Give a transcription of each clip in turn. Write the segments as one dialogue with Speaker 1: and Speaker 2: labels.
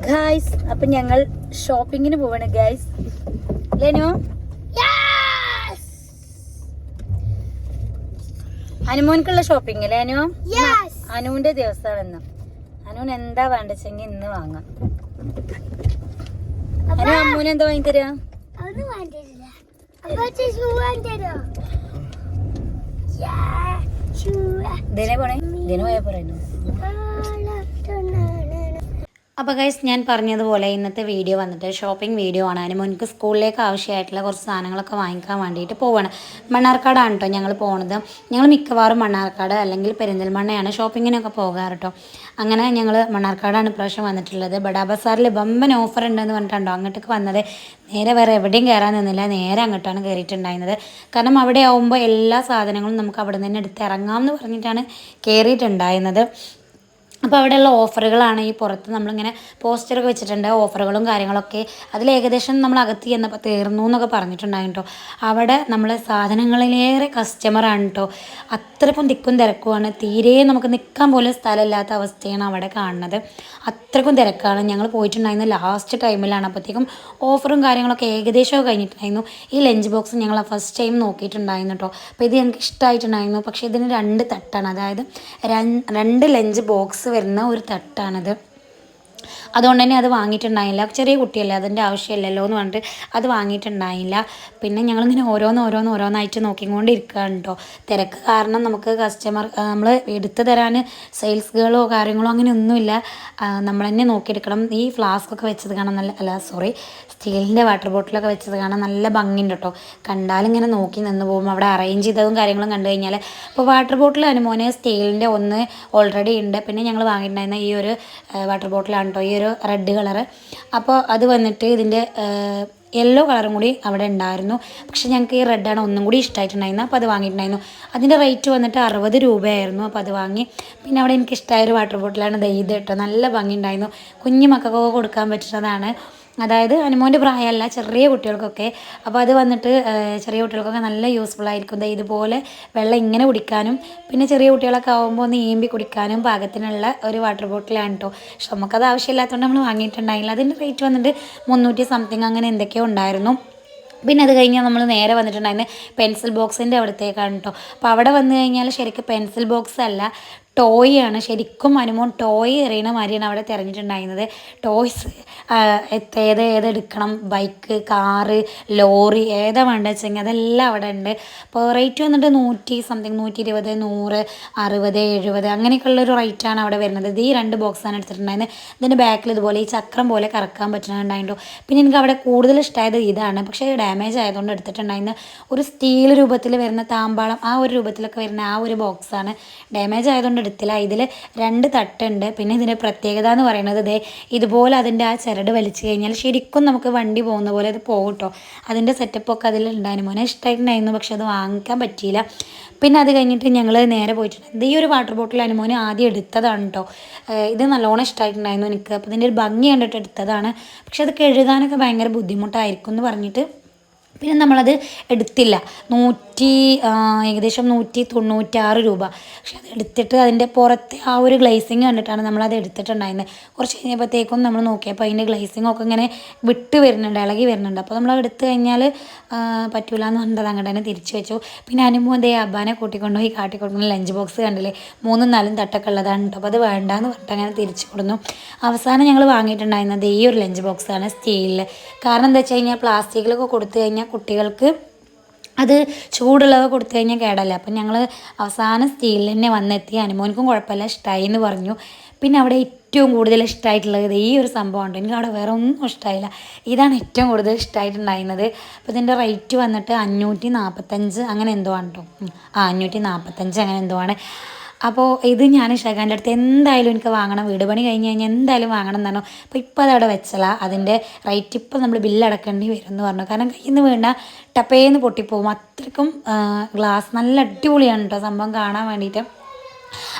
Speaker 1: Guys, അപ്പൊ ഞങ്ങൾ ഷോപ്പിങ്ങിന് പോവാണ് ഗായ്സ്. ലെനു അനുമോൻക്കുള്ള ഷോപ്പിംഗ് ലെനു അനുവിന്റെ ദിവസമാണ് ഇന്ന്. അനുവിന് എന്താ വേണ്ടെങ്കിൽ ഇന്ന് വാങ്ങാം. അനു അമ്മൂന് എന്താ വാങ്ങി തരാ? ദിനെ പോണേ, ദിന പോയാ പറയുന്നു. അപ്പോൾ ഗൈസ്, ഞാൻ പറഞ്ഞതുപോലെ ഇന്നത്തെ വീഡിയോ വന്നിട്ട് ഷോപ്പിംഗ് വീഡിയോ ആണ്. അനുമോൻക്ക് സ്കൂളിലേക്ക് ആവശ്യമായിട്ടുള്ള കുറച്ച് സാധനങ്ങളൊക്കെ വാങ്ങിക്കാൻ വേണ്ടിയിട്ട് പോവാണ്. മണ്ണാർക്കാടാണ് കേട്ടോ ഞങ്ങൾ പോണത്. ഞങ്ങൾ മിക്കവാറും മണ്ണാർക്കാട് അല്ലെങ്കിൽ പെരിന്തൽമണ്ണയാണ് ഷോപ്പിങ്ങിനൊക്കെ പോകാറ് കേട്ടോ. അങ്ങനെ ഞങ്ങൾ മണ്ണാർക്കാടാണ് ഇപ്രാവശ്യം വന്നിട്ടുള്ളത്. ബഡാ ബസാറിൽ ബമ്പൻ ഓഫർ ഉണ്ടെന്ന് പറഞ്ഞിട്ടുണ്ടോ അങ്ങോട്ടേക്ക് വന്നത്. നേരെ വേറെ എവിടെയും കയറാൻ നിന്നില്ല, നേരെ അങ്ങോട്ടാണ് കയറിയിട്ടുണ്ടായിരുന്നത്. കാരണം അവിടെ ആവുമ്പോൾ എല്ലാ സാധനങ്ങളും നമുക്ക് അവിടെ നിന്ന് തന്നെ എടുത്ത് ഇറങ്ങാമെന്ന് പറഞ്ഞിട്ടാണ് കയറിയിട്ടുണ്ടായിരുന്നത്. അപ്പോൾ അവിടെയുള്ള ഓഫറുകളാണ് ഈ പുറത്ത് നമ്മളിങ്ങനെ പോസ്റ്ററൊക്കെ വെച്ചിട്ടുണ്ട്, ഓഫറുകളും കാര്യങ്ങളൊക്കെ. അതിൽ ഏകദേശം നമ്മൾ അകത്ത് ചെന്നപ്പോൾ തീർന്നു എന്നൊക്കെ പറഞ്ഞിട്ടുണ്ടായിരുന്നു കേട്ടോ. അവിടെ നമ്മൾ സാധനങ്ങളിലേറെ കസ്റ്റമറാണ് കേട്ടോ. അത്രക്കും തിക്കും തിരക്കുമാണ്. തീരെ നമുക്ക് നിൽക്കാൻ പോലും സ്ഥലമില്ലാത്ത അവസ്ഥയാണ് അവിടെ കാണുന്നത്. അത്രക്കും തിരക്കാണ്. ഞങ്ങൾ പോയിട്ടുണ്ടായിരുന്ന ലാസ്റ്റ് ടൈമിലാണ്. അപ്പോഴത്തേക്കും ഓഫറും കാര്യങ്ങളൊക്കെ ഏകദേശമൊക്കെ കഴിഞ്ഞിട്ടുണ്ടായിരുന്നു. ഈ ലഞ്ച് ബോക്സ് ഞങ്ങൾ ഫസ്റ്റ് ടൈം നോക്കിയിട്ടുണ്ടായിരുന്നു കേട്ടോ. അപ്പോൾ ഇത് ഞങ്ങൾക്ക് ഇഷ്ടമായിട്ടുണ്ടായിരുന്നു. പക്ഷേ ഇതിന് 2 തട്ടാണ്, അതായത് 2 ലഞ്ച് ബോക്സ് വരുന്ന ഒരു തട്ടാണിത്. അതുകൊണ്ട് തന്നെ അത് വാങ്ങിയിട്ടുണ്ടായില്ല. ചെറിയ കുട്ടിയല്ലേ, അതിൻ്റെ ആവശ്യമില്ലല്ലോ എന്ന് പറഞ്ഞിട്ട് അത് വാങ്ങിയിട്ടുണ്ടായില്ല. പിന്നെ ഞങ്ങളിങ്ങനെ ഓരോന്നായിട്ട് നോക്കിക്കൊണ്ടിരിക്കുകയാണ് കേട്ടോ. തിരക്ക് കാരണം നമുക്ക് നമ്മൾ എടുത്തു തരാൻ സെയിൽസ് ഗേളോ കാര്യങ്ങളോ അങ്ങനെ ഒന്നുമില്ല. നമ്മൾ തന്നെ നോക്കിയെടുക്കണം. ഈ ഫ്ലാസ്കൊക്കെ വെച്ചത് കാണാൻ സ്റ്റീലിൻ്റെ വാട്ടർ ബോട്ടിലൊക്കെ വെച്ചത് കാണാൻ നല്ല ഭംഗിയുണ്ട് കേട്ടോ. കണ്ടാലിങ്ങനെ നോക്കി നിന്ന് പോകും. അവിടെ അറേഞ്ച് ചെയ്തതും കാര്യങ്ങളും കണ്ടു കഴിഞ്ഞാൽ. അപ്പോൾ വാട്ടർ ബോട്ടിൽ അനുമോന് സ്റ്റീലിൻ്റെ ഒന്ന് ഓൾറെഡി ഉണ്ട്. പിന്നെ ഞങ്ങൾ വാങ്ങിയിട്ടുണ്ടായിരുന്ന ഈ ഒരു വാട്ടർ ബോട്ടിലാണ് കേട്ടോ, ഈ ഒരു റെഡ് കളറ്. അപ്പോൾ അത് വന്നിട്ട് ഇതിൻ്റെ യെല്ലോ കളറും കൂടി അവിടെ ഉണ്ടായിരുന്നു. പക്ഷേ ഞങ്ങൾക്ക് ഈ റെഡാണ് ഒന്നും കൂടി ഇഷ്ടമായിട്ടുണ്ടായിരുന്നു. അപ്പോൾ അത് വാങ്ങിയിട്ടുണ്ടായിരുന്നു. അതിൻ്റെ റേറ്റ് വന്നിട്ട് 60 രൂപയായിരുന്നു. അപ്പോൾ അത് വാങ്ങി. പിന്നെ അവിടെ എനിക്ക് ഇഷ്ടമായൊരു വാട്ടർ ബോട്ടിലാണ് ഇത് കേട്ടോ. നല്ല ഭംഗി ഉണ്ടായിരുന്നു. കുഞ്ഞു മക്കൾക്കൊക്കെ കൊടുക്കാൻ പറ്റുന്നതാണ്. അതായത് അനുമോൻ്റെ പ്രായമല്ല, ചെറിയ കുട്ടികൾക്കൊക്കെ. അപ്പോൾ അത് വന്നിട്ട് ചെറിയ കുട്ടികൾക്കൊക്കെ നല്ല യൂസ്ഫുൾ ആയിരിക്കും. ഇതുപോലെ വെള്ളം ഇങ്ങനെ കുടിക്കാനും പിന്നെ ചെറിയ കുട്ടികളൊക്കെ ആകുമ്പോൾ ഒന്ന് ഈമ്പി കുടിക്കാനും പാകത്തിനുള്ള ഒരു വാട്ടർ ബോട്ടിലാണ് കേട്ടോ. പക്ഷെ നമുക്കത് ആവശ്യമില്ലാത്തതുകൊണ്ട് നമ്മൾ വാങ്ങിയിട്ടുണ്ടായില്ല. അതിൻ്റെ റേറ്റ് വന്നിട്ട് 300 സംതിങ് അങ്ങനെ എന്തൊക്കെയോ ഉണ്ടായിരുന്നു. പിന്നെ അത് കഴിഞ്ഞാൽ നമ്മൾ നേരെ വന്നിട്ടുണ്ടായിരുന്നു പെൻസിൽ ബോക്സിൻ്റെ അവിടത്തേക്കാണ് കേട്ടോ. അപ്പോൾ അവിടെ വന്നു കഴിഞ്ഞാൽ ശരിക്കും പെൻസിൽ ബോക്സ് അല്ല, ടോയ് ആണ്. ശരിക്കും അനുമോൻ ടോയ് എറിയണ മാതിരിയാണ് അവിടെ തിരഞ്ഞിട്ടുണ്ടായിരുന്നത്. ടോയ്സ് ഏതെടുക്കണം, ബൈക്ക്, കാറ്, ലോറി ഏതാ വേണ്ടത് വെച്ചെങ്കിൽ അതെല്ലാം അവിടെ ഉണ്ട്. അപ്പോൾ റേറ്റ് വന്നിട്ട് 100 സംതിങ്, 120, 100, 60, 70 അങ്ങനെയൊക്കെയുള്ളൊരു റേറ്റാണ് അവിടെ വരുന്നത്. ഇത് ഈ 2 ബോക്സാണ് എടുത്തിട്ടുണ്ടായിരുന്നത്. ഇതിൻ്റെ ബാക്കിൽ ഇതുപോലെ ഈ ചക്രം പോലെ കറക്കാൻ പറ്റുന്നുണ്ടായിരുന്നു. പിന്നെ എനിക്ക് അവിടെ കൂടുതൽ ഇഷ്ടമായത് ഇതാണ്. പക്ഷേ ഡാമേജ് ആയതുകൊണ്ട് എടുത്തിട്ടുണ്ടായിരുന്ന ഒരു സ്റ്റീൽ രൂപത്തിൽ വരുന്ന താമ്പാളം, ആ ഒരു രൂപത്തിലൊക്കെ വരുന്ന ആ ഒരു ബോക്സാണ്. ഡാമേജ് ആയതുകൊണ്ട് എടുത്തില്ല. ഇതിൽ 2 തട്ടുണ്ട്. പിന്നെ ഇതിൻ്റെ പ്രത്യേകത എന്ന് പറയുന്നത് ഇതുപോലെ അതിൻ്റെ ആ ചരട് വലിച്ചു കഴിഞ്ഞാൽ ശരിക്കും നമുക്ക് വണ്ടി പോകുന്ന പോലെ അത് പോകും കേട്ടോ. അതിൻ്റെ സെറ്റപ്പൊക്കെ അതിലുണ്ടായിരുന്നു. മോനെ ഇഷ്ടമായിട്ടുണ്ടായിരുന്നു, പക്ഷെ അത് വാങ്ങിക്കാൻ പറ്റിയില്ല. പിന്നെ അത് കഴിഞ്ഞിട്ട് ഞങ്ങൾ നേരെ പോയിട്ടുണ്ട്. ഈ ഒരു വാട്ടർ ബോട്ടിൽ അനുമോന് ആദ്യം എടുത്തതാണ് കേട്ടോ. ഇത് നല്ലോണം ഇഷ്ടമായിട്ടുണ്ടായിരുന്നു എനിക്ക്. അപ്പോൾ ഇതിൻ്റെ ഒരു ഭംഗി കണ്ടിട്ട് എടുത്തതാണ്. പക്ഷെ അത് കഴുകാനൊക്കെ ഭയങ്കര ബുദ്ധിമുട്ടായിരിക്കും എന്ന് പറഞ്ഞിട്ട് പിന്നെ നമ്മളത് എടുത്തില്ല. ഏകദേശം 196 രൂപ. പക്ഷെ അത് എടുത്തിട്ട് അതിൻ്റെ പുറത്തെ ആ ഒരു ഗ്ലേസിങ് കണ്ടിട്ടാണ് നമ്മളത് എടുത്തിട്ടുണ്ടായിരുന്നത്. കുറച്ച് കഴിഞ്ഞപ്പോഴത്തേക്കും നമ്മൾ നോക്കിയപ്പോൾ അതിൻ്റെ ഗ്ലേസിങ്ങൊക്കെ ഇങ്ങനെ വിട്ട് വരുന്നുണ്ട്, ഇളകി വരുന്നുണ്ട്. അപ്പോൾ നമ്മൾ എടുത്തു കഴിഞ്ഞാൽ പറ്റൂല എന്ന് പറഞ്ഞത് അങ്ങോട്ട് തന്നെ തിരിച്ചു വെച്ചു. പിന്നെ അനുമോൻ അബ്ബാനെ കൂട്ടിക്കൊണ്ടുപോയി കാട്ടിക്കൊണ്ടുപോയി ലഞ്ച് ബോക്സ് കണ്ടില്ലേ, 3, 4 തട്ടൊക്കെ ഉള്ളതാണ് കേട്ടോ. അപ്പോൾ അത് വേണ്ടാന്ന് പറഞ്ഞിട്ട് അങ്ങനെ തിരിച്ചു കൊടുന്നു. അവസാനം ഞങ്ങൾ വാങ്ങിയിട്ടുണ്ടായിരുന്നത് ഈ ഒരു ലഞ്ച് ബോക്സാണ് സ്റ്റീലിൽ. കാരണം എന്താ വെച്ച് കഴിഞ്ഞാൽ പ്ലാസ്റ്റിക്കിലൊക്കെ കൊടുത്തു കഴിഞ്ഞാൽ കുട്ടികൾക്ക് അത് ചൂടുള്ളത് കൊടുത്തു കഴിഞ്ഞാൽ കേടല്ല. അപ്പം ഞങ്ങൾ അവസാനം സ്റ്റീലിൽ തന്നെ വന്നെത്തി. അനുമോനിക്കും കുഴപ്പമില്ല, ഇഷ്ടമായി എന്ന് പറഞ്ഞു. പിന്നെ അവിടെ ഏറ്റവും കൂടുതൽ ഇഷ്ടമായിട്ടുള്ളത് ഈ ഒരു സംഭവമുണ്ട്. എനിക്ക് അവിടെ വേറെ ഒന്നും ഇഷ്ടമായില്ല. ഇതാണ് ഏറ്റവും കൂടുതൽ ഇഷ്ടമായിട്ടുണ്ടായിരുന്നത്. അപ്പോൾ ഇതിൻ്റെ റേറ്റ് വന്നിട്ട് 545 അങ്ങനെ എന്തോ ആണ് കേട്ടോ. 545 അങ്ങനെ എന്തോ ആണ്. അപ്പോൾ ഇത് ഞാൻ ഷെഖാൻ്റെ അടുത്ത് എന്തായാലും എനിക്ക് വാങ്ങണം, വീട് പണി കഴിഞ്ഞ് കഴിഞ്ഞാൽ എന്തായാലും വാങ്ങണം എന്ന് പറഞ്ഞു. അപ്പോൾ ഇപ്പോൾ അതവിടെ വെച്ചല്ല, അതിൻ്റെ റേറ്റ് ഇപ്പോൾ നമ്മൾ ബില്ലടക്കേണ്ടി വരും എന്ന് പറഞ്ഞു. കാരണം കയ്യിൽ നിന്ന് വീണ ടപ്പേന്ന് പൊട്ടിപ്പോവും. അത്രയ്ക്കും ഗ്ലാസ് നല്ല അടിപൊളിയാണ് കേട്ടോ സംഭവം കാണാൻ വേണ്ടിയിട്ട്.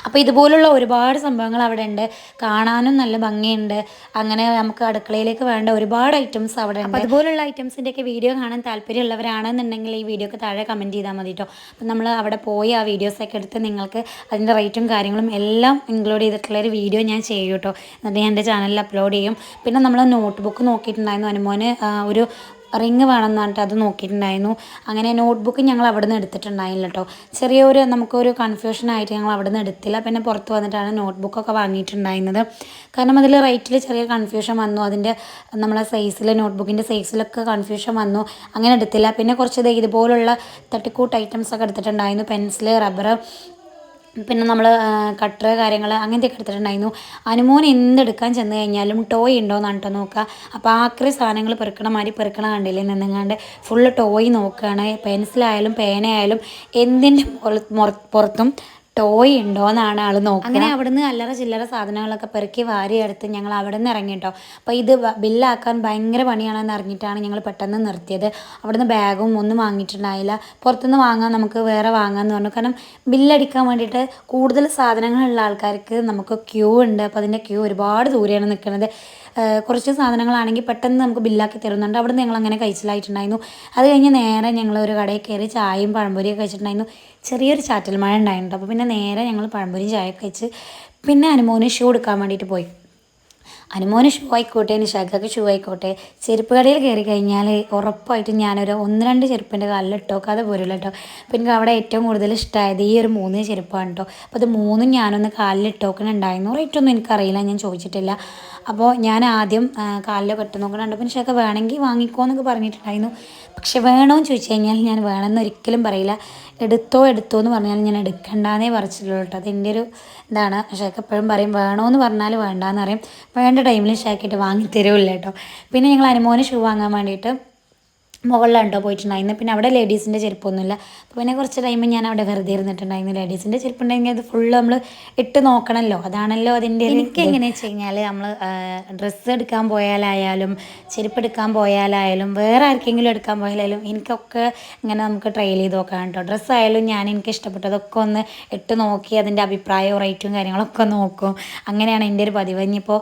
Speaker 1: അപ്പോൾ ഇതുപോലുള്ള ഒരുപാട് സംഭവങ്ങൾ അവിടെ ഉണ്ട്. കാണാനും നല്ല ഭംഗിയുണ്ട്. അങ്ങനെ നമുക്ക് അടുക്കളയിലേക്ക് വേണ്ട ഒരുപാട് ഐറ്റംസ് അവിടെ ഉണ്ട്. അപ്പോൾ അതുപോലുള്ള ഐറ്റംസിൻ്റെയൊക്കെ വീഡിയോ കാണാൻ താല്പര്യമുള്ളവരാണെന്നുണ്ടെങ്കിൽ ഈ വീഡിയോക്ക് താഴെ കമൻറ്റ് ചെയ്താൽ മതി കേട്ടോ. അപ്പോൾ നമ്മൾ അവിടെ പോയി ആ വീഡിയോസൊക്കെ എടുത്ത് നിങ്ങൾക്ക് അതിൻ്റെ റേറ്റും കാര്യങ്ങളും എല്ലാം ഇൻക്ലൂഡ് ചെയ്തിട്ടുള്ളൊരു വീഡിയോ ഞാൻ ചെയ്യും കേട്ടോ. എന്നിട്ട് ഞാൻ എൻ്റെ ചാനലിൽ അപ്ലോഡ് ചെയ്യും. പിന്നെ നമ്മൾ നോട്ട് ബുക്ക് നോക്കിയിട്ടുണ്ടായിരുന്നു. അനുമോന് ഒരു റിങ് വേണമെന്ന് പറഞ്ഞിട്ട് അത് നോക്കിയിട്ടുണ്ടായിരുന്നു. അങ്ങനെ നോട്ട്ബുക്ക് ഞങ്ങൾ അവിടെ നിന്ന് എടുത്തിട്ടുണ്ടായില്ല കേട്ടോ. ചെറിയൊരു നമുക്കൊരു കൺഫ്യൂഷനായിട്ട് ഞങ്ങൾ അവിടെ നിന്ന് എടുത്തില്ല. പിന്നെ പുറത്ത് വന്നിട്ടാണ് നോട്ട്ബുക്കൊക്കെ വാങ്ങിയിട്ടുണ്ടായിരുന്നത്. കാരണം അതിൽ റേറ്റിൽ ചെറിയ കൺഫ്യൂഷൻ വന്നു. അതിൻ്റെ നമ്മളെ സൈസിൽ നോട്ട്ബുക്കിൻ്റെ സൈസിലൊക്കെ കൺഫ്യൂഷൻ വന്നു. അങ്ങനെ എടുത്തില്ല. പിന്നെ കുറച്ച് ഇതുപോലുള്ള തട്ടിക്കൂട്ട് ഐറ്റംസൊക്കെ എടുത്തിട്ടുണ്ടായിരുന്നു. പെൻസിൽ, റബ്ബർ, പിന്നെ നമ്മൾ കട്ടർ കാര്യങ്ങൾ അങ്ങനത്തെയൊക്കെ എടുത്തിട്ടുണ്ടായിരുന്നു. അനുമോൻ എന്തെടുക്കാൻ ചെന്ന് കഴിഞ്ഞാലും ടോയ് ഉണ്ടോയെന്നാണ് കേട്ടോ നോക്കുക. അപ്പോൾ ആക്രി സാധനങ്ങൾ പെറുക്കണ മാതിരി പെറുക്കണ കണ്ടില്ലേ നിന്നങ്ങാണ്ട് ഫുള്ള് ടോയ് നോക്കുകയാണ്. പെൻസിലായാലും പേനയായാലും എന്തിൻ്റെ പുറത്തും ടോയ് ഉണ്ടോയെന്നാണ് ആൾ നോക്കുക. അങ്ങനെ അവിടുന്ന് അല്ലറ ചില്ലറ സാധനങ്ങളൊക്കെ പെറുക്കി വാരിയെടുത്ത് ഞങ്ങൾ അവിടെ നിന്ന് ഇറങ്ങി കേട്ടോ. അപ്പോൾ ഇത് ബില്ലാക്കാൻ ഭയങ്കര പണിയാണെന്ന് അറിഞ്ഞിട്ടാണ് ഞങ്ങൾ പെട്ടെന്ന് നിർത്തിയത്. അവിടുന്ന് ബാഗും ഒന്നും വാങ്ങിയിട്ടുണ്ടായില്ല. പുറത്തുനിന്ന് വാങ്ങാൻ നമുക്ക് വേറെ വാങ്ങാമെന്ന് പറഞ്ഞു. കാരണം ബില്ലടിക്കാൻ വേണ്ടിയിട്ട് കൂടുതൽ സാധനങ്ങളുള്ള ആൾക്കാർക്ക് നമുക്ക് ക്യൂ ഉണ്ട്. അപ്പോൾ അതിൻ്റെ ക്യൂ ഒരുപാട് ദൂരെയാണ് നിൽക്കുന്നത്. കുറച്ച് സാധനങ്ങളാണെങ്കിൽ പെട്ടെന്ന് നമുക്ക് ബില്ലാക്കി തരുന്നുണ്ട്. അവിടെ നിന്ന് ഞങ്ങൾ അങ്ങനെ കഴിച്ചിലായിട്ടുണ്ടായിരുന്നു. അത് കഴിഞ്ഞ് നേരെ ഞങ്ങൾ ഒരു കടയിൽ കയറി ചായയും പഴംപൊരിയൊക്കെ കഴിച്ചിട്ടുണ്ടായിരുന്നു. ചെറിയൊരു ചാറ്റൽ മഴ ഉണ്ടായിരുന്നു. അപ്പോൾ പിന്നെ നേരെ ഞങ്ങൾ പഴംപൊരിയും ചായയൊക്കെ കഴിച്ച് പിന്നെ അനുമോന് ഷൂ എടുക്കാൻ വേണ്ടിയിട്ട് പോയി. അനുമോന് ഷൂ ആയിക്കോട്ടെ, നിഷാഖക്ക് ഷൂ ആയിക്കോട്ടെ, ചെരുപ്പ് കടയിൽ കയറി കഴിഞ്ഞാൽ ഉറപ്പായിട്ടും ഞാനൊരു 1-2 ചെരുപ്പിൻ്റെ കാലിലിട്ടോക്കാതെ പോരില്ല കേട്ടോ. അപ്പോൾ എനിക്ക് അവിടെ ഏറ്റവും കൂടുതൽ ഇഷ്ടമായത് ഈ ഒരു 3 ചെരുപ്പാണ് കേട്ടോ. അപ്പോൾ അത് 3 ഞാനൊന്ന് കാലിലിട്ടോക്കണുണ്ടായിരുന്നു. റേറ്റൊന്നും എനിക്കറിയില്ല, ഞാൻ ചോദിച്ചിട്ടില്ല. അപ്പോൾ ഞാൻ ആദ്യം കാലിലൊക്കെ ഇട്ട് നോക്കണുണ്ട്. അപ്പോൾ നിഷാഖ വേണമെങ്കിൽ വാങ്ങിക്കോ എന്നൊക്കെ പറഞ്ഞിട്ടുണ്ടായിരുന്നു. പക്ഷെ വേണമെന്ന് ചോദിച്ചു കഴിഞ്ഞാൽ ഞാൻ വേണമെന്ന് ഒരിക്കലും പറയില്ല. എടുത്തോ എന്ന് പറഞ്ഞാൽ ഞാൻ എടുക്കണ്ടെന്നേ പറിച്ചുള്ളൂ കേട്ടോ. അതെൻ്റെ ഒരു ഇതാണ്. ഷേക്ക് എപ്പോഴും പറയും വേണമെന്ന് പറഞ്ഞാൽ വേണ്ടാന്ന് പറയും. വേണ്ട ടൈമിൽ ഷേക്കിട്ട് വാങ്ങി തരുമില്ല കേട്ടോ. പിന്നെ ഞങ്ങൾ അനുമോന് ഷൂ വാങ്ങാൻ വേണ്ടിയിട്ട് മുകളിലാണ് കേട്ടോ പോയിട്ടുണ്ടായിരുന്നു. പിന്നെ അവിടെ ലേഡീസിൻ്റെ ചെരുപ്പൊന്നുമില്ല. അപ്പോൾ പിന്നെ കുറച്ച് ടൈം ഞാൻ അവിടെ വെറുതെ ഇരുന്നിട്ടുണ്ടായിരുന്നു. ലേഡീസിൻ്റെ ചെരുപ്പുണ്ടെങ്കിൽ അത് ഫുള്ള് നമ്മൾ ഇട്ട് നോക്കണമല്ലോ, അതാണല്ലോ അതിൻ്റെ. എനിക്ക് എങ്ങനെയാണെന്ന് വെച്ച് കഴിഞ്ഞാൽ നമ്മൾ ഡ്രസ്സ് എടുക്കാൻ പോയാലായാലും ചെരുപ്പ് എടുക്കാൻ പോയാലായാലും വേറെ ആർക്കെങ്കിലും എടുക്കാൻ പോയാലായാലും എനിക്കൊക്കെ ഇങ്ങനെ നമുക്ക് ട്രയൽ ചെയ്ത് നോക്കാം കേട്ടോ. ഡ്രസ്സായാലും ഞാൻ എനിക്ക് ഇഷ്ടപ്പെട്ടതൊക്കെ ഒന്ന് ഇട്ട് നോക്കി അതിൻ്റെ അഭിപ്രായവും റേറ്റും കാര്യങ്ങളൊക്കെ നോക്കും. അങ്ങനെയാണ് എൻ്റെ ഒരു പതിവ്. ഇനിയിപ്പോൾ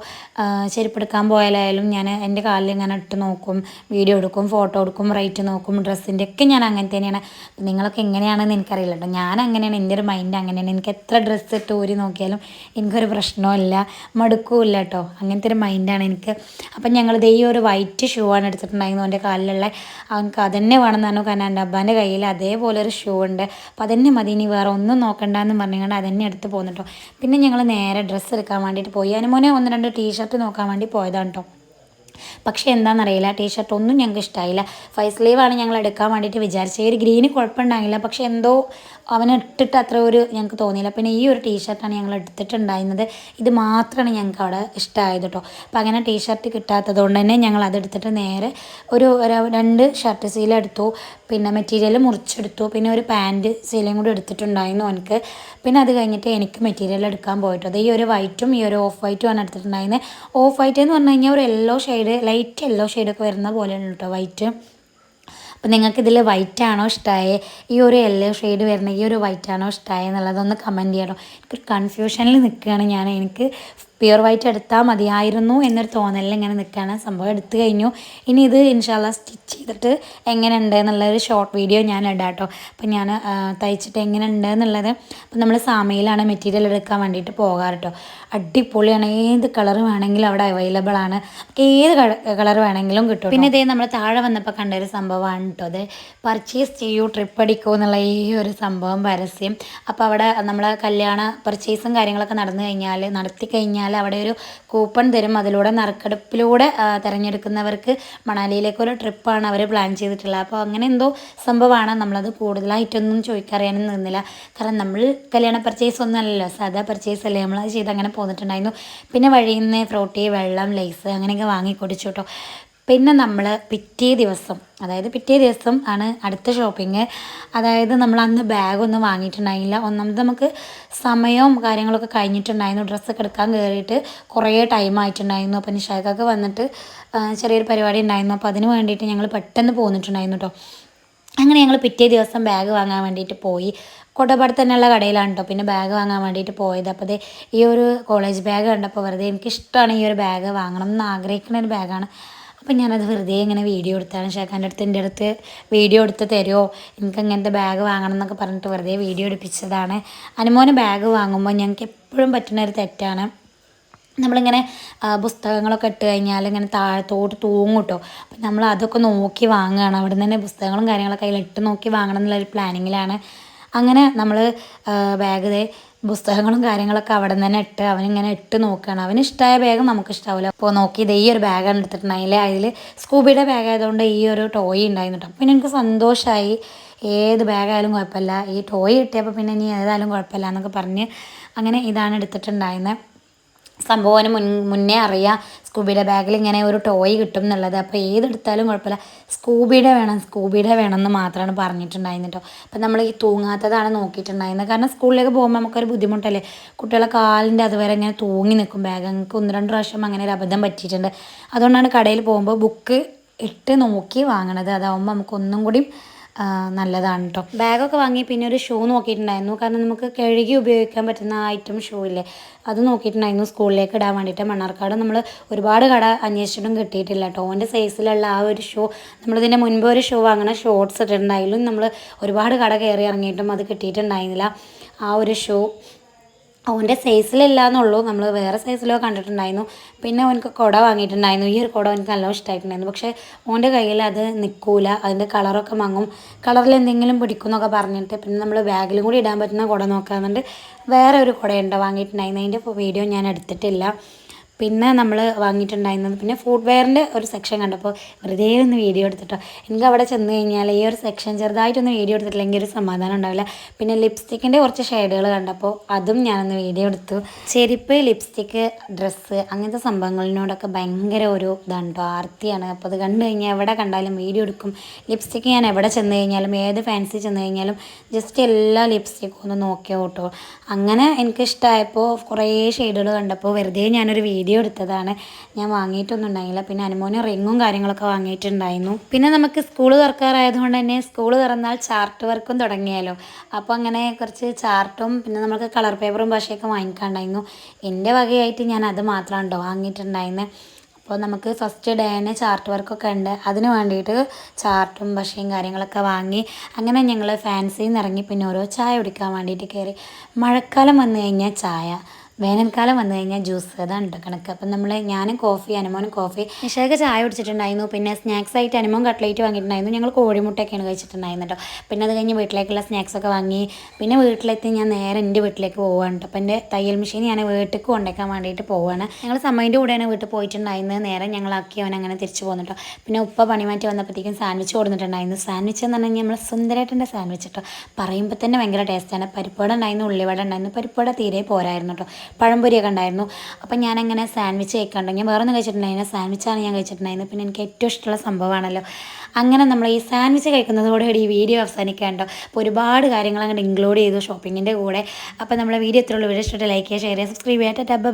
Speaker 1: ചെരുപ്പ് എടുക്കാൻ പോയാലായാലും ഞാൻ എൻ്റെ കാലിൽ ഇങ്ങനെ ഇട്ട് നോക്കും, വീഡിയോ എടുക്കും, ഫോട്ടോ എടുക്കും, റേറ്റ് നോക്കും. ഡ്രസ്സിൻ്റെ ഒക്കെ ഞാൻ അങ്ങനെ തന്നെയാണ്. അപ്പം നിങ്ങളൊക്കെ എങ്ങനെയാണെന്ന് എനിക്കറിയില്ല കേട്ടോ. ഞാൻ അങ്ങനെയാണ്, എൻ്റെ ഒരു മൈൻഡ് അങ്ങനെയാണ്. എനിക്ക് എത്ര ഡ്രസ്സ് ഇട്ട് ഊരി നോക്കിയാലും എനിക്കൊരു പ്രശ്നമില്ല, മടുക്കുമില്ല കേട്ടോ. അങ്ങനത്തെ ഒരു മൈൻഡാണ് എനിക്ക്. അപ്പം ഞങ്ങളിത് ഈ ഒരു വൈറ്റ് ഷൂ ആണ് എടുത്തിട്ടുണ്ടായിരുന്നു. എൻ്റെ കാലിലുള്ള അവനക്ക് അതന്നെ വേണമെന്ന് പറഞ്ഞു. കാരണം എൻ്റെ അബ്ബാൻ്റെ കയ്യിൽ അതേപോലെ ഒരു ഷൂ ഉണ്ട്. അപ്പോൾ അതന്നെ മതി, ഇനി വേറെ ഒന്നും നോക്കണ്ടെന്ന് പറഞ്ഞുകൊണ്ട് അതന്നെ എടുത്ത് പോന്നിട്ടോ. പിന്നെ ഞങ്ങൾ നേരെ ഡ്രസ്സ് എടുക്കാൻ വേണ്ടിയിട്ട് പോയി. അനുമോനെ 1-2 ടീഷർട്ട് നോക്കാൻ വേണ്ടി പോയതാണ് കേട്ടോ. പക്ഷേ എന്താണെന്നറിയില്ല, ടീഷർട്ട് ഒന്നും ഞങ്ങൾക്ക് ഇഷ്ടമായില്ല. 5 സ്ലീവാണ് ഞങ്ങൾ എടുക്കാൻ വേണ്ടിയിട്ട് വിചാരിച്ചത്. ഒരു ഗ്രീന് കുഴപ്പമുണ്ടായില്ല, പക്ഷേ എന്തോ അവന് ഇട്ടിട്ട് അത്ര ഒരു ഞങ്ങൾക്ക് തോന്നിയില്ല. പിന്നെ ഈ ഒരു ടീഷർട്ടാണ് ഞങ്ങൾ എടുത്തിട്ടുണ്ടായിരുന്നത്. ഇത് മാത്രമാണ് ഞങ്ങൾക്ക് അവിടെ ഇഷ്ടമായത് കേട്ടോ. അപ്പോൾ അങ്ങനെ ടീഷർട്ട് കിട്ടാത്തത് കൊണ്ട് തന്നെ ഞങ്ങൾ അതെടുത്തിട്ട് നേരെ ഒരു 2 ഷർട്ട് സീല എടുത്തു. പിന്നെ മെറ്റീരിയൽ മുറിച്ചെടുത്തു. പിന്നെ ഒരു പാൻറ്റ് സീലയും കൂടി എടുത്തിട്ടുണ്ടായിരുന്നു എനിക്ക്. പിന്നെ അത് കഴിഞ്ഞിട്ട് എനിക്ക് മെറ്റീരിയൽ എടുക്കാൻ പോയിട്ട് അത് ഈ ഒരു വൈറ്റും ഈ ഒരു ഓഫ് വൈറ്റും ആണ് എടുത്തിട്ടുണ്ടായിരുന്നത്. ഓഫ് വൈറ്റ് എന്ന് പറഞ്ഞു കഴിഞ്ഞാൽ ഒരു യെല്ലോ ഷെയ്ഡ്, ലൈറ്റ് യെല്ലോ ഷെയ്ഡൊക്കെ വരുന്ന പോലെയാണ് കേട്ടോ വൈറ്റ്. അപ്പോൾ നിങ്ങൾക്ക് ഇതിൽ വൈറ്റ് ആണോ ഇഷ്ടമായേ, ഈ ഒരു യെല്ലോ ഷെയ്ഡ് വരുന്ന ഈ ഒരു വൈറ്റ് ആണോ ഇഷ്ടമായേ എന്നുള്ളതൊന്ന് കമൻറ്റ് ചെയ്യണം. എനിക്കൊരു കൺഫ്യൂഷനിൽ നിൽക്കുകയാണ് ഞാൻ. എനിക്ക് പ്യുവർ വൈറ്റ് എടുത്താൽ മതിയായിരുന്നു എന്നൊരു തോന്നലിൽ ഇങ്ങനെ നിൽക്കുകയാണ്. സംഭവം എടുത്തു കഴിഞ്ഞു. ഇനി ഇത് ഇൻഷാല്ല സ്റ്റിച്ച് ചെയ്തിട്ട് എങ്ങനെയുണ്ട് എന്നുള്ളൊരു ഷോർട്ട് വീഡിയോ ഞാൻ ഇടാം കേട്ടോ. അപ്പോൾ ഞാൻ തയ്ച്ചിട്ട് എങ്ങനെയുണ്ട് എന്നുള്ളത്. അപ്പോൾ നമ്മൾ സാമയിലാണ് മെറ്റീരിയൽ എടുക്കാൻ വേണ്ടിയിട്ട് പോകാറ് കേട്ടോ. അടിപൊളിയാണ്. ഏത് കളർ വേണമെങ്കിലും അവിടെ അവൈലബിൾ ആണ്. ഏത് കളർ വേണമെങ്കിലും കിട്ടും. പിന്നെ ഇതേ നമ്മൾ താഴെ വന്നപ്പോൾ കണ്ട ഒരു സംഭവമാണ് കേട്ടോ. അത് പർച്ചേസ് ചെയ്യൂ ട്രിപ്പ് അടിക്കൂ എന്നുള്ള ഈ ഒരു സംഭവം പരസ്യം. അപ്പോൾ അവിടെ നമ്മൾ കല്യാണ പർച്ചേസും കാര്യങ്ങളൊക്കെ നടത്തി കഴിഞ്ഞാൽ അവിടെ ഒരു കൂപ്പൺ തരും. അതിലൂടെ നറുക്കെടുപ്പിലൂടെ തിരഞ്ഞെടുക്കുന്നവർക്ക് മണാലിയിലേക്കൊരു ട്രിപ്പാണ് അവർ പ്ലാൻ ചെയ്തിട്ടുള്ളത്. അപ്പോൾ അങ്ങനെ എന്തോ സംഭവമാണ്. നമ്മളത് കൂടുതലായിട്ടൊന്നും ചോദിക്കറിയാനും നിന്നില്ല. കാരണം നമ്മൾ കല്യാണ പർച്ചേസ് ഒന്നും അല്ലല്ലോ, സാധാ പർച്ചേസ് അല്ലേ. നമ്മളത് ചെയ്ത് അങ്ങനെ പോന്നിട്ടുണ്ടായിരുന്നു. പിന്നെ വഴിയിൽ നിന്ന് ഫ്രൂട്ടി, വെള്ളം, ലേസ് അങ്ങനെയൊക്കെ വാങ്ങി കുടിച്ചു കേട്ടോ. പിന്നെ നമ്മൾ പിറ്റേ ദിവസം ആണ് അടുത്ത ഷോപ്പിങ്. അതായത് നമ്മൾ അന്ന് ബാഗൊന്നും വാങ്ങിയിട്ടുണ്ടായില്ല. ഒന്നാമത് നമുക്ക് സമയവും കാര്യങ്ങളൊക്കെ കഴിഞ്ഞിട്ടുണ്ടായിരുന്നു. ഡ്രസ്സൊക്കെ എടുക്കാൻ കയറിയിട്ട് കുറേ ടൈം ആയിട്ടുണ്ടായിരുന്നു. അപ്പോൾ നിഷാക്കൊക്കെ വന്നിട്ട് ചെറിയൊരു പരിപാടി ഉണ്ടായിരുന്നു. അപ്പോൾ അതിന് വേണ്ടിയിട്ട് ഞങ്ങൾ പെട്ടെന്ന് പോന്നിട്ടുണ്ടായിരുന്നു കേട്ടോ. അങ്ങനെ ഞങ്ങൾ പിറ്റേ ദിവസം ബാഗ് വാങ്ങാൻ വേണ്ടിയിട്ട് പോയി. കോട്ടപ്പാട് തന്നെയുള്ള കടയിലാണ് കേട്ടോ പിന്നെ ബാഗ് വാങ്ങാൻ വേണ്ടിയിട്ട് പോയത്. അപ്പോൾ അത് ഈ ഒരു കോളേജ് ബാഗ് കണ്ടപ്പോൾ വെറുതെ എനിക്കിഷ്ടമാണ് ഈ ഒരു ബാഗ് വാങ്ങണം എന്ന് ആഗ്രഹിക്കുന്ന ഒരു ബാഗാണ്. അപ്പം ഞാനത് വെറുതെ ഇങ്ങനെ വീഡിയോ എടുത്താണ്. ഷാക്കാൻ്റെ അടുത്ത് എൻ്റെ അടുത്ത് വീഡിയോ എടുത്ത് തരുമോ, എനിക്ക് അങ്ങനത്തെ ബാഗ് വാങ്ങണം എന്നൊക്കെ പറഞ്ഞിട്ട് വെറുതെ വീഡിയോ എടുപ്പിച്ചതാണ്. അനുമോന് ബാഗ് വാങ്ങുമ്പോൾ ഞങ്ങൾക്ക് എപ്പോഴും പറ്റുന്ന ഒരു തെറ്റാണ്, നമ്മളിങ്ങനെ പുസ്തകങ്ങളൊക്കെ ഇട്ട് കഴിഞ്ഞാൽ ഇങ്ങനെ താഴത്തോട്ട് തൂങ്ങും കേട്ടോ. അപ്പം നമ്മൾ അതൊക്കെ നോക്കി വാങ്ങുകയാണ്. അവിടെ നിന്ന് തന്നെ പുസ്തകങ്ങളും കാര്യങ്ങളൊക്കെ അതിൽ ഇട്ട് നോക്കി വാങ്ങണം എന്നുള്ളൊരു പ്ലാനിങ്ങിലാണ്. അങ്ങനെ നമ്മൾ ബാഗ് പുസ്തകങ്ങളും കാര്യങ്ങളൊക്കെ അവിടെ നിന്ന് തന്നെ ഇട്ട് അവനിങ്ങനെ ഇട്ട് നോക്കുകയാണ്. അവന് ഇഷ്ടമായ ബാഗ് നമുക്ക് ഇഷ്ടാവില്ല. അപ്പോൾ നോക്കി ഇത് ഈ ഒരു ബാഗാണ് എടുത്തിട്ടുണ്ടായില്ലേ, അതിൽ സ്കൂബിയുടെ ബാഗ് ആയതുകൊണ്ട് ഈ ഒരു ടോയ് ഉണ്ടായിരുന്നു കേട്ടോ. പിന്നെ എനിക്ക് സന്തോഷമായി, ഏത് ബാഗായാലും കുഴപ്പമില്ല, ഈ ടോയ് കിട്ടിയപ്പോൾ പിന്നെ ഇനി ഏതായാലും കുഴപ്പമില്ല എന്നൊക്കെ പറഞ്ഞ് അങ്ങനെ ഇതാണ് എടുത്തിട്ടുണ്ടായിരുന്നത്. സംഭവം മുന്നേ അറിയാം സ്കൂബിയുടെ ബാഗിൽ ഇങ്ങനെ ഒരു ടോയ് കിട്ടും എന്നുള്ളത്. അപ്പോൾ ഏതെടുത്താലും കുഴപ്പമില്ല, സ്കൂബിയുടെ വേണം എന്ന് മാത്രമാണ് പറഞ്ഞിട്ടുണ്ടായിരുന്നു കേട്ടോ. അപ്പം നമ്മൾ ഈ തൂങ്ങാത്തതാണ് നോക്കിയിട്ടുണ്ടായിരുന്നത്. കാരണം സ്കൂളിലേക്ക് പോകുമ്പോൾ നമുക്കൊരു ബുദ്ധിമുട്ടല്ലേ, കുട്ടികളെ കാലിൻ്റെ അതുവരെ ഇങ്ങനെ തൂങ്ങി നിൽക്കും ബാഗ്. എനിക്ക് 1-2 പ്രാവശ്യം അങ്ങനെ ഒരു അബദ്ധം പറ്റിയിട്ടുണ്ട്. അതുകൊണ്ടാണ് കടയിൽ പോകുമ്പോൾ ബുക്ക് ഇട്ട് നോക്കി വാങ്ങണത്. അതാവുമ്പോൾ നമുക്കൊന്നും കൂടി നല്ലതാണ് കേട്ടോ. ബാഗൊക്കെ വാങ്ങി പിന്നെ ഒരു ഷൂ നോക്കിയിട്ടുണ്ടായിരുന്നു. കാരണം നമുക്ക് കഴുകി ഉപയോഗിക്കാൻ പറ്റുന്ന ഐറ്റം ഷൂ ഇല്ലേ, അത് നോക്കിയിട്ടുണ്ടായിരുന്നു സ്കൂളിലേക്ക് ഇടാൻ വേണ്ടിയിട്ട്. മണ്ണാർക്കാട് നമ്മൾ ഒരുപാട് കട അന്വേഷിച്ചിട്ടും കിട്ടിയിട്ടില്ല കേട്ടോ. ഓൻ്റെ സൈസിലുള്ള ആ ഒരു ഷൂ, നമ്മളിതിൻ്റെ മുൻപ് ഒരു ഷൂ വാങ്ങണ ഷോർട്സ് ഇട്ടിട്ടുണ്ടായാലും നമ്മൾ ഒരുപാട് കട കയറി ഇറങ്ങിയിട്ടും അത് കിട്ടിയിട്ടുണ്ടായിരുന്നില്ല ആ ഒരു ഷൂ. അവൻ്റെ സൈസിലില്ല എന്നുള്ളൂ, നമ്മൾ വേറെ സൈസിലോ കണ്ടിട്ടുണ്ടായിരുന്നു. പിന്നെ അവനക്ക് കുട വാങ്ങിയിട്ടുണ്ടായിരുന്നു. ഈ ഒരു കുട എനിക്ക് നല്ല ഇഷ്ടമായിട്ടുണ്ടായിരുന്നു. പക്ഷേ ഓൻ്റെ കയ്യിൽ അത് നിൽക്കൂല, അതിൻ്റെ കളറൊക്കെ മങ്ങും, കളറിൽ എന്തെങ്കിലും പിടിക്കും എന്നൊക്കെ പറഞ്ഞിട്ട് പിന്നെ നമ്മൾ ബാഗിലും കൂടി ഇടാൻ പറ്റുന്ന കുട നോക്കാറുണ്ട്. വേറെ ഒരു കുടയുണ്ടോ വാങ്ങിയിട്ടുണ്ടായിരുന്നു, അതിൻ്റെ വീഡിയോ ഞാൻ എടുത്തിട്ടില്ല. പിന്നെ നമ്മൾ വാങ്ങിയിട്ടുണ്ടായിരുന്നത് പിന്നെ ഫുഡ് വെയറിൻ്റെ ഒരു സെക്ഷൻ കണ്ടപ്പോൾ വെറുതെ ഒന്ന് വീഡിയോ എടുത്തിട്ടോ. എനിക്ക് അവിടെ ചെന്ന് കഴിഞ്ഞാൽ ഈ ഒരു സെക്ഷൻ ചെറുതായിട്ടൊന്ന് വീഡിയോ എടുത്തിട്ടില്ലെങ്കിൽ ഒരു സമാധാനം ഉണ്ടാവില്ല. പിന്നെ ലിപ്സ്റ്റിക്കിൻ്റെ കുറച്ച് ഷെയ്ഡുകൾ കണ്ടപ്പോൾ അതും ഞാനൊന്ന് വീഡിയോ എടുത്തു. ചെരുപ്പ്, ലിപ്സ്റ്റിക്ക്, ഡ്രസ്സ്, അങ്ങനത്തെ സംഭവങ്ങളിനോടൊക്കെ ഭയങ്കര ഒരു ഇതാണ് കേട്ടോ, ആർത്തിയാണ്. അപ്പോൾ അത് കണ്ടു കഴിഞ്ഞാൽ എവിടെ കണ്ടാലും വീഡിയോ എടുക്കും. ലിപ്സ്റ്റിക്ക് ഞാൻ എവിടെ ചെന്ന് കഴിഞ്ഞാലും ഏത് ഫാൻസി ചെന്ന് കഴിഞ്ഞാലും ജസ്റ്റ് എല്ലാ ലിപ്സ്റ്റിക്കും ഒന്ന് നോക്കിയോ കേട്ടോ. അങ്ങനെ എനിക്കിഷ്ടമായപ്പോൾ കുറേ ഷെയ്ഡുകൾ കണ്ടപ്പോൾ വെറുതെ ഞാനൊരു വീഡിയോ എടുത്തതാണ്. ഞാൻ വാങ്ങിയിട്ടൊന്നും ഉണ്ടായില്ല. പിന്നെ അനുമോന് റിങ്ങും കാര്യങ്ങളൊക്കെ വാങ്ങിയിട്ടുണ്ടായിരുന്നു. പിന്നെ നമുക്ക് സ്കൂൾ തുറക്കാറായതുകൊണ്ട് തന്നെ സ്കൂൾ തുറന്നാൽ ചാർട്ട് വർക്കും തുടങ്ങിയാലോ. അപ്പോൾ അങ്ങനെ കുറച്ച് ചാർട്ടും പിന്നെ നമുക്ക് കളർ പേപ്പറും പശയൊക്കെ വാങ്ങിക്കാണ്ടായിരുന്നു. എൻ്റെ വകയായിട്ട് ഞാൻ അത് മാത്രമാണ് കേട്ടോ വാങ്ങിയിട്ടുണ്ടായിരുന്നത്. അപ്പോൾ നമുക്ക് ഫസ്റ്റ് ഡേനെ ചാർട്ട് വർക്കൊക്കെ ഉണ്ട്, അതിന് വേണ്ടിയിട്ട് ചാർട്ടും പശയും കാര്യങ്ങളൊക്കെ വാങ്ങി അങ്ങനെ ഞങ്ങൾ ഫാൻസിയിൽ നിന്ന് ഇറങ്ങി പിന്നെ ഓരോ ചായ കുടിക്കാൻ വേണ്ടിയിട്ട് കയറി. മഴക്കാലം വന്നു കഴിഞ്ഞാൽ ചായ, വേനൽക്കാലം വന്നു കഴിഞ്ഞാൽ ജ്യൂസ്, അതാണ് കേട്ടോ കണക്ക്. അപ്പം ഞാനും കോഫി, അനുമോനും കോഫി, നിഷയൊക്കെ ചായ കുടിച്ചിട്ടുണ്ടായിരുന്നു. പിന്നെ സ്നാക്സ് ആയിട്ട് അനുമോൻ കട്ട്ലേറ്റ് വാങ്ങിയിട്ടുണ്ടായിരുന്നു. ഞങ്ങൾ കോഴിമുട്ടയൊക്കെയാണ് കഴിച്ചിട്ടുണ്ടായിരുന്നു കേട്ടോ. പിന്നെ അത് കഴിഞ്ഞ് വീട്ടിലേക്കുള്ള സ്നാക്സൊക്കെ വാങ്ങി പിന്നെ വീട്ടിലെത്തി ഞാൻ നേരെ എൻ്റെ വീട്ടിലേക്ക് പോവുകയാണ് കേട്ടോ. അപ്പം എൻ്റെ തയ്യൽ മെഷീൻ ഞാൻ വീട്ടിലേക്ക് കൊണ്ടുവയ്ക്കാൻ വേണ്ടിയിട്ട് പോവുകയാണ്. ഞങ്ങൾ സമ്മതിൻ്റെ കൂടെയാണ് വീട്ടിൽ പോയിട്ടുണ്ടായിരുന്നത്. നേരെ ഞങ്ങളാക്കി അവൻ അങ്ങനെ തിരിച്ചു പോകുന്നു കേട്ടോ. പിന്നെ ഉപ്പ പണി മാറ്റി വന്നപ്പോഴത്തേക്കും സാൻഡ്വിച്ച് കൊടുത്തിട്ടുണ്ടായിരുന്നു. സാൻഡ്വിച്ച് എന്ന് പറഞ്ഞു കഴിഞ്ഞാൽ നമ്മൾ സുന്ദരേട്ടൻ്റെ സാൻഡ്വിച്ച് കേട്ടോ. പറയുമ്പോൾ തന്നെ ഭയങ്കര ടേസ്റ്റാണ്. പരിപ്പുവട ഉണ്ടായിരുന്നു, ഉള്ളിവട ഉണ്ടായിരുന്നു. പരിപ്പുവട തീരെ പോരായിരുന്നു കേട്ടോ, പഴംപൊരിയൊക്കെ ഉണ്ടായിരുന്നു. അപ്പം ഞാനങ്ങനെ സാൻഡ്വിച്ച് കഴിക്കാണ്ടോ, ഞാൻ വേറെ ഒന്നും കഴിച്ചിട്ടുണ്ടായിരുന്നു, സാൻഡ്വിച്ചാണ് ഞാൻ കഴിച്ചിട്ടുണ്ടായിരുന്നത്. പിന്നെ എനിക്ക് ഏറ്റവും ഇഷ്ടമുള്ള സംഭവമാണല്ലോ. അങ്ങനെ നമ്മൾ ഈ സാൻഡ്വിച്ച് കഴിക്കുന്നതോടുകൂടി ഈ വീഡിയോ അവസാനിക്കാണ്ടോ. അപ്പോൾ ഒരുപാട് കാര്യങ്ങൾ അങ്ങോട്ട് ഇൻക്ലൂഡ് ചെയ്തു ഷോപ്പിങ്ങിൻ്റെ കൂടെ. അപ്പോൾ നമ്മളെ വീഡിയോ ഇത്രയുള്ള വീഡിയോ ഇഷ്ടമായിട്ട് ലൈക്ക് ചെയ്യുക, ഷെയർ ചെയ്യുക, സബ്സ്ക്രൈബ് ചെയ്യുക. Tata bye.